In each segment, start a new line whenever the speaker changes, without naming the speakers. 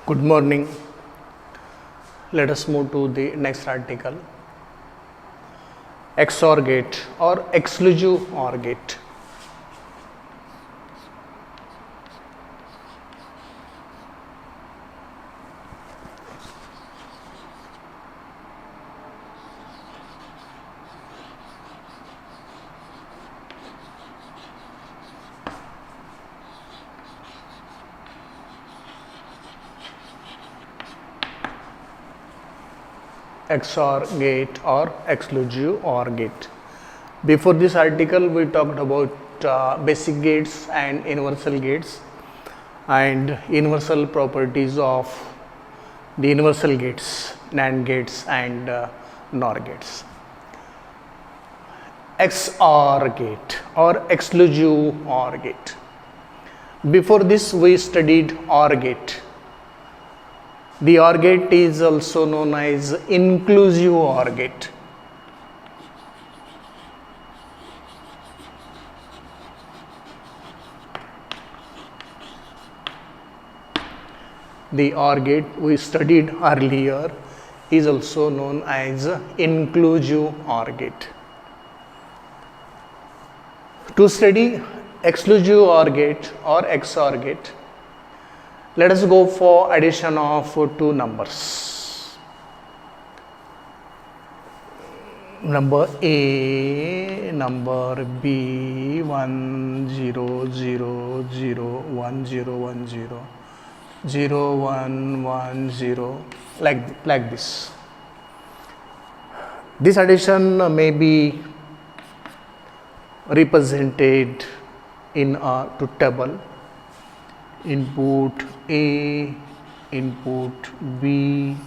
Good morning. Let us move to the next article. XOR gate or exclusive OR gate. XOR gate or exclusive OR gate. Before this article, we talked about basic gates and universal gates and universal properties of the universal gates, NAND gates and NOR gates. XOR gate or exclusive OR gate. Before this, we studied OR gate. The OR gate is also known as inclusive OR gate. The OR gate we studied earlier is also known as inclusive OR gate. To study exclusive OR gate or XOR gate, let us go for addition of two numbers. Number A, number B, 1 0 0 0 1 0 1 0 0 1 1 0 like this. This addition may be represented in a two table. Input A, input B.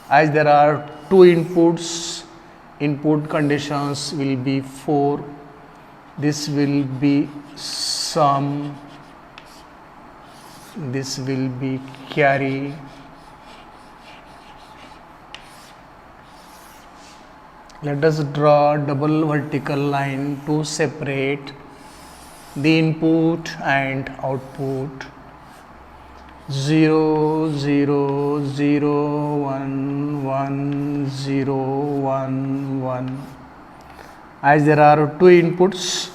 As there are two inputs, input conditions will be 4. This will be sum, this will be carry. Let us draw double vertical line to separate the input and output. 0 0 0 1 1 0 1 1. As there are two inputs,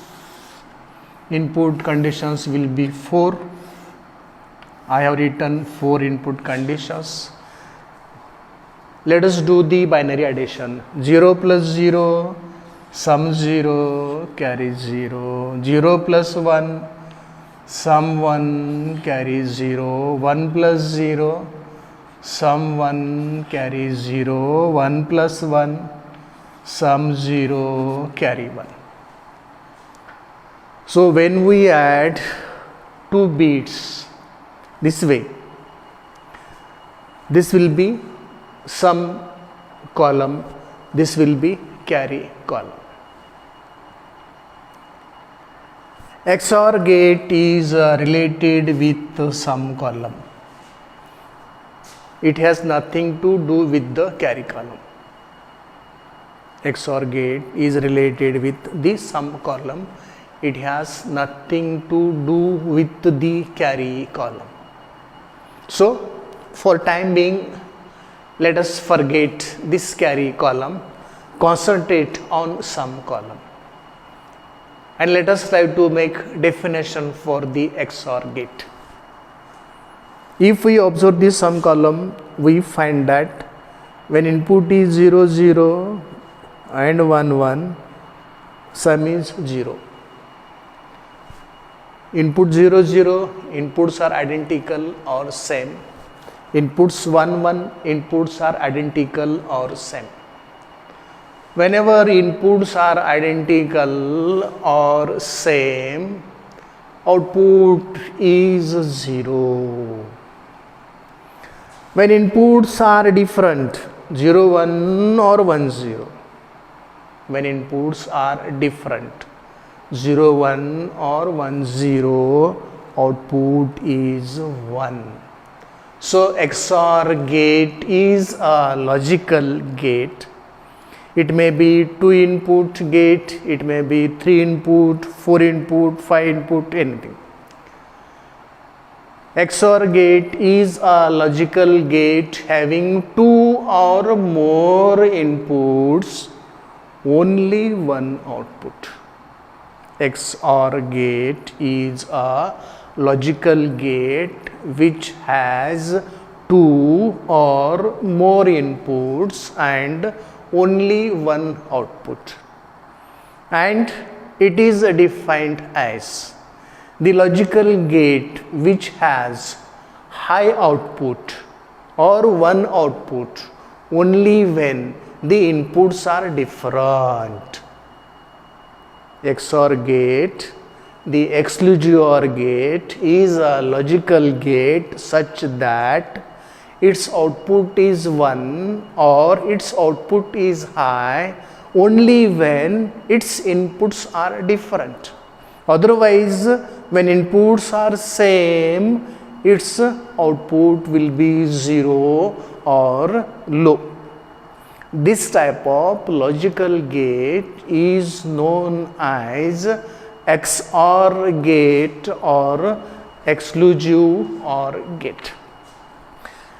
input conditions will be 4. I have written 4 input conditions. Let us do the binary addition. 0 plus 0, sum 0, carry 0, 0 plus 1, sum 1, carry 0, 1 plus 0, sum 1, carry 0, 1 plus 1, sum 0, carry 1. So when we add two bits this way, this will be sum column, this will be carry column. XOR gate is related with sum column. It has nothing to do with the carry column. XOR gate is related with the sum column. It has nothing to do with the carry column. So, for time being, let us forget this carry column, concentrate on sum column. And let us try to make definition for the XOR gate. If we observe this sum column, we find that when input is 0 0 and 1 1, sum is 0. Input 0 0, inputs are identical or same. Inputs 1 1, inputs are identical or same. Whenever inputs are identical or same, output is 0. When inputs are different, 0 1 or 1 0, when inputs are different, 0 1 or 1 0, output is 1. So XOR gate is a logical gate. It may be 2 input gate, it may be 3 input, 4 input, 5 input, anything. XOR gate is a logical gate having two or more inputs, only one output. XOR gate is a logical gate which has two or more inputs and only one output, and it is defined as the logical gate which has high output or one output only when the inputs are different. XOR gate, the exclusive OR gate, is a logical gate such that its output is 1 or its output is high only when its inputs are different. Otherwise, when inputs are same, its output will be 0 or low. This type of logical gate is known as XOR gate or exclusive OR gate.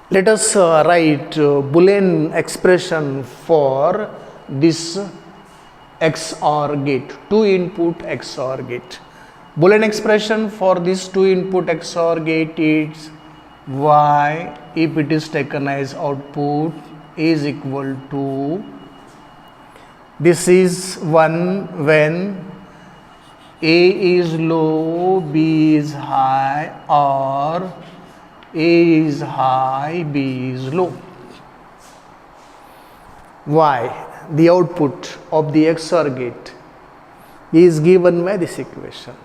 Let us write Boolean expression for this XOR gate, two input XOR gate. Boolean expression for this two input XOR gate is Y if it is taken as output is equal to, this is 1 when A is low, B is high, or A is high, B is low. Y, the output of the XOR gate, is given by this equation.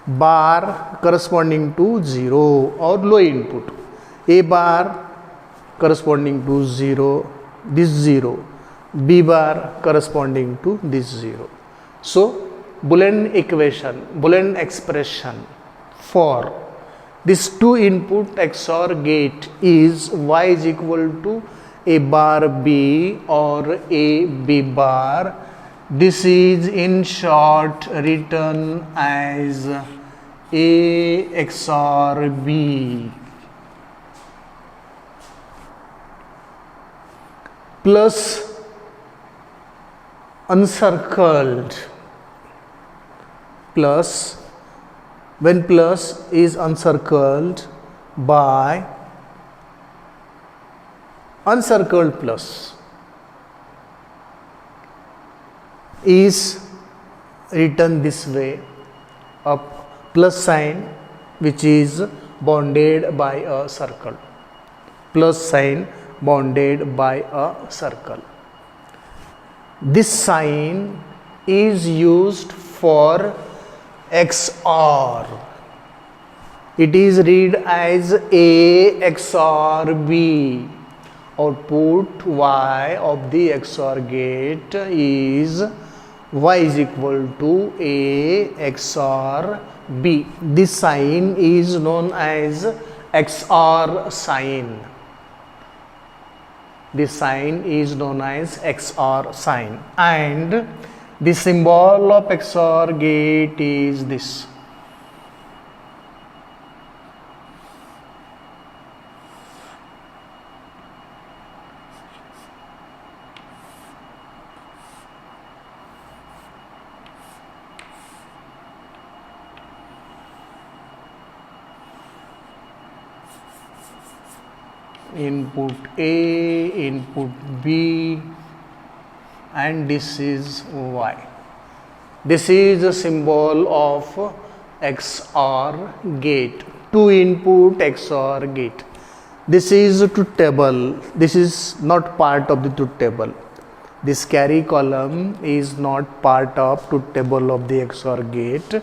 Bar corresponding to 0 or low input, A bar corresponding to 0, this 0, B bar corresponding to this 0. So, Boolean equation, Boolean expression for this two input XOR gate is Y is equal to A bar B or A B bar. This is in short written as A XOR B plus encircled, plus when plus is encircled by encircled plus is written this way, a plus sign which is bounded by a circle, plus sign bounded by a circle. This sign is used for XOR. It is read as A XOR B. Output Y of the XOR gate is Y is equal to A XOR B. This sign is known as XOR sign. This sign is known as XOR sign, and the symbol of XOR gate is this. Input A, input B, and this is Y. This is a symbol of XOR gate, two input XOR gate. This is truth table. This is not part of the truth table. This carry column is not part of truth table of the XOR gate.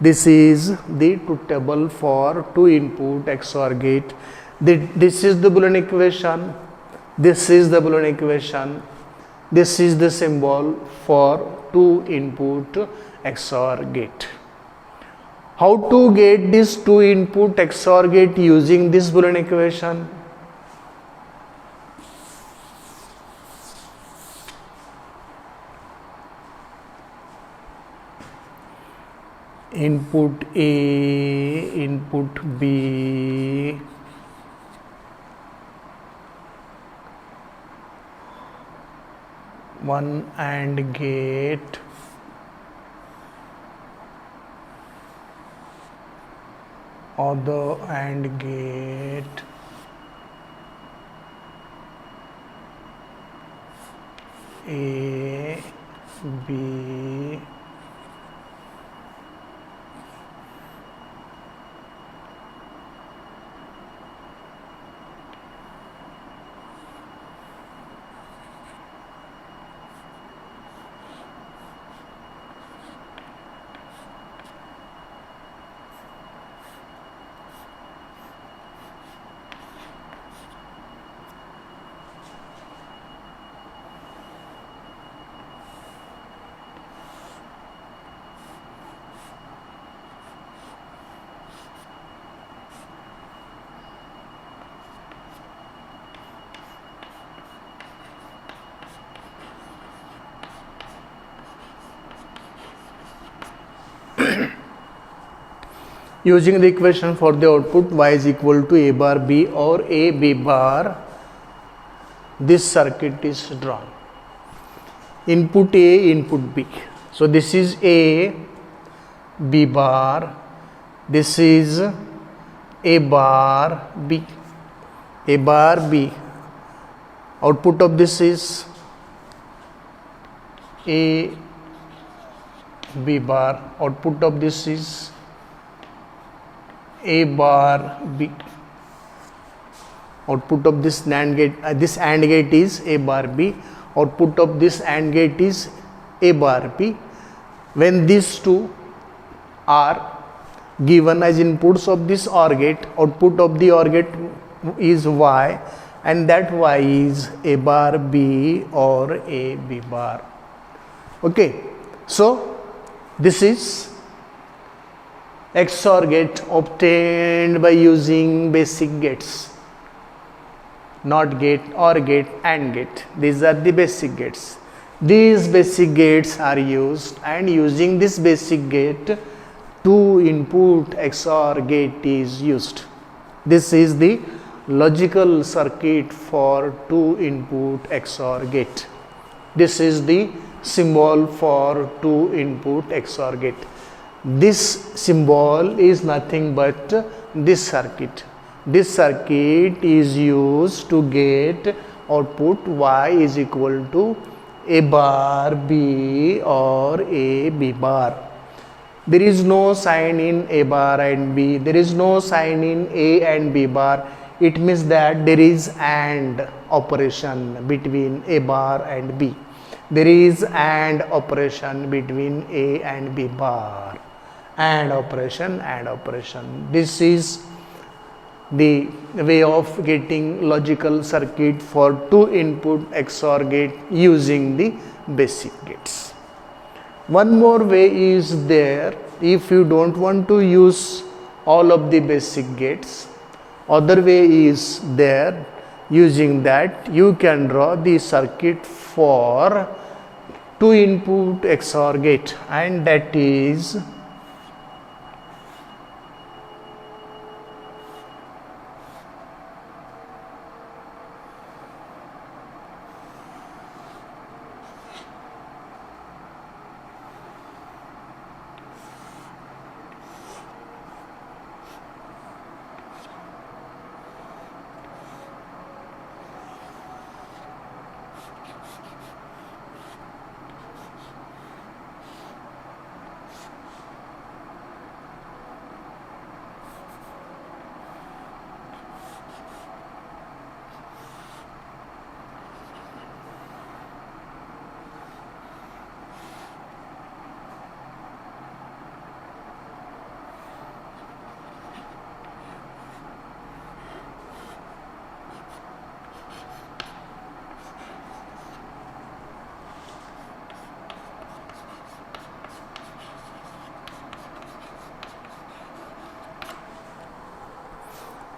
This is the truth table for two input XOR gate. This is the Boolean equation. This is the Boolean equation. This is the symbol for two input XOR gate. How to get this two input XOR gate using this Boolean equation? input A, input B, one AND gate, other AND gate, A, B, using the equation for the output y is equal to A bar B or A B bar, this circuit is drawn. Input A, input B. So this is A, B bar, this is A bar B, A bar B. Output of this is A, B bar. Output of this is A bar B. Output of this NAND gate, this AND gate is A bar B. Output of this AND gate is A bar B. When these two are given as inputs of this OR gate, output of the OR gate is Y, and that Y is A bar B or A B bar. Okay, so this is XOR gate obtained by using basic gates, NOT gate, OR gate, AND gate. These are the basic gates. These basic gates are used, and using this basic gate, two input XOR gate is used. This is the logical circuit for two input XOR gate. This is the symbol for two input XOR gate. This symbol is nothing but this circuit. This circuit is used to get output Y is equal to A bar B or A B bar. There is no sign in A bar and B. There is no sign in A and B bar. It means that there is AND operation between A bar and B. There is AND operation between A and B bar. AND operation, AND operation. This is the way of getting logical circuit for two input XOR gate using the basic gates. One more way is there. If you don't want to use all of the basic gates, other way is there. Using that, you can draw the circuit for two input XOR gate, and that is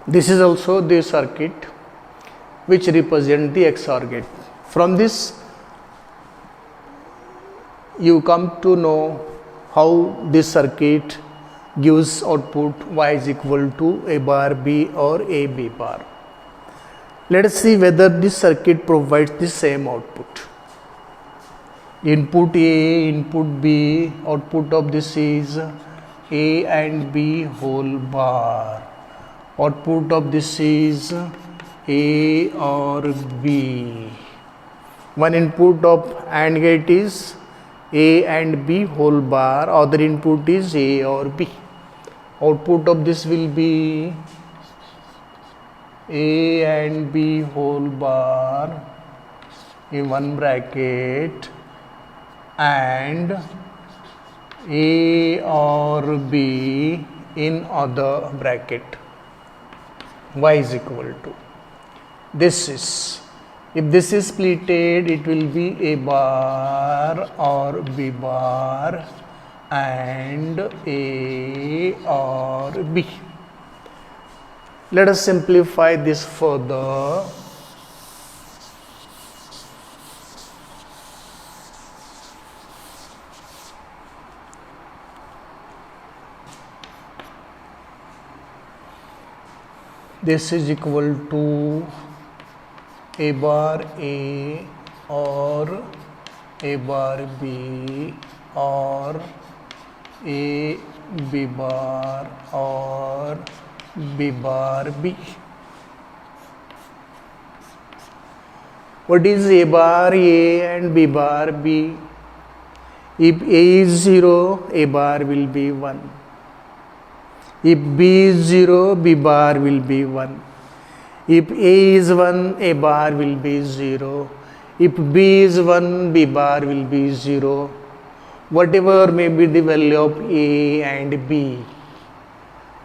this is also the circuit which represent the XOR gate. From this you come to know how this circuit gives output y is equal to a bar b or a b bar. Let us see whether this circuit provides the same output. Input A, input B, output of this is A and B whole bar. Output of this is A or B. One input of AND gate is A and B whole bar, other input is A or B. Output of this will be A and B whole bar in one bracket and A or B in other bracket. Y is equal to this is, if this is splitted, it will be A bar or B bar and A or B. Let us simplify this further. This is equal to A bar A or A bar B or A B bar or B bar B. What is A bar A and B bar B? If A is 0, A bar will be 1. If B is 0, B bar will be 1. If A is 1, A bar will be 0. If B is 1, B bar will be 0. Whatever may be the value of A and B,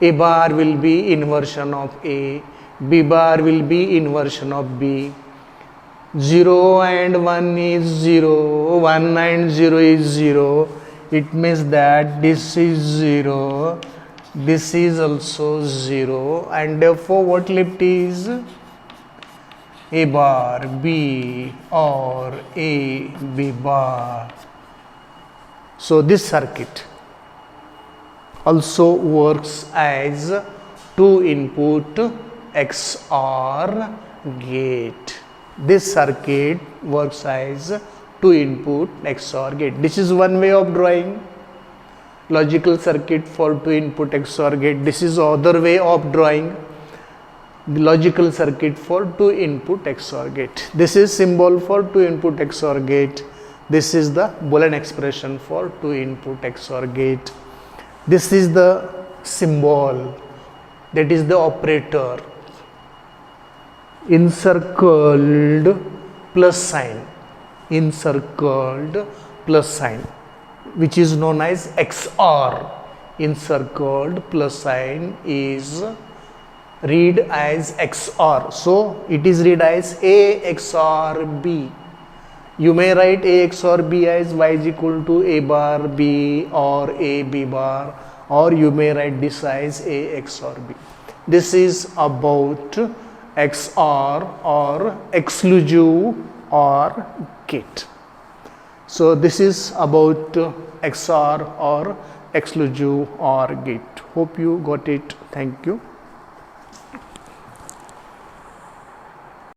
A bar will be inversion of A, B bar will be inversion of B. 0 and 1 is 0, 1 and 0 is 0. It means that this is 0, this is also 0, and therefore what left is A bar B or A B bar. So this circuit also works as 2 input XOR gate. This circuit works as 2 input XOR gate. This is one way of drawing logical circuit for 2 input XOR gate. This is other way of drawing the logical circuit for 2 input XOR gate. This is symbol for 2 input XOR gate. This is the Boolean expression for 2 input XOR gate. This is the symbol, that is the operator, encircled plus sign, encircled plus sign, which is known as XOR. Encircled plus sign is read as XOR. So it is read as A XOR B. You may write A XOR B as y is equal to A bar B or A B bar, or you may write this as A XOR B. This is about XOR or exclusive OR gate. So this is about XOR or exclusive OR gate. Hope you got it. Thank you.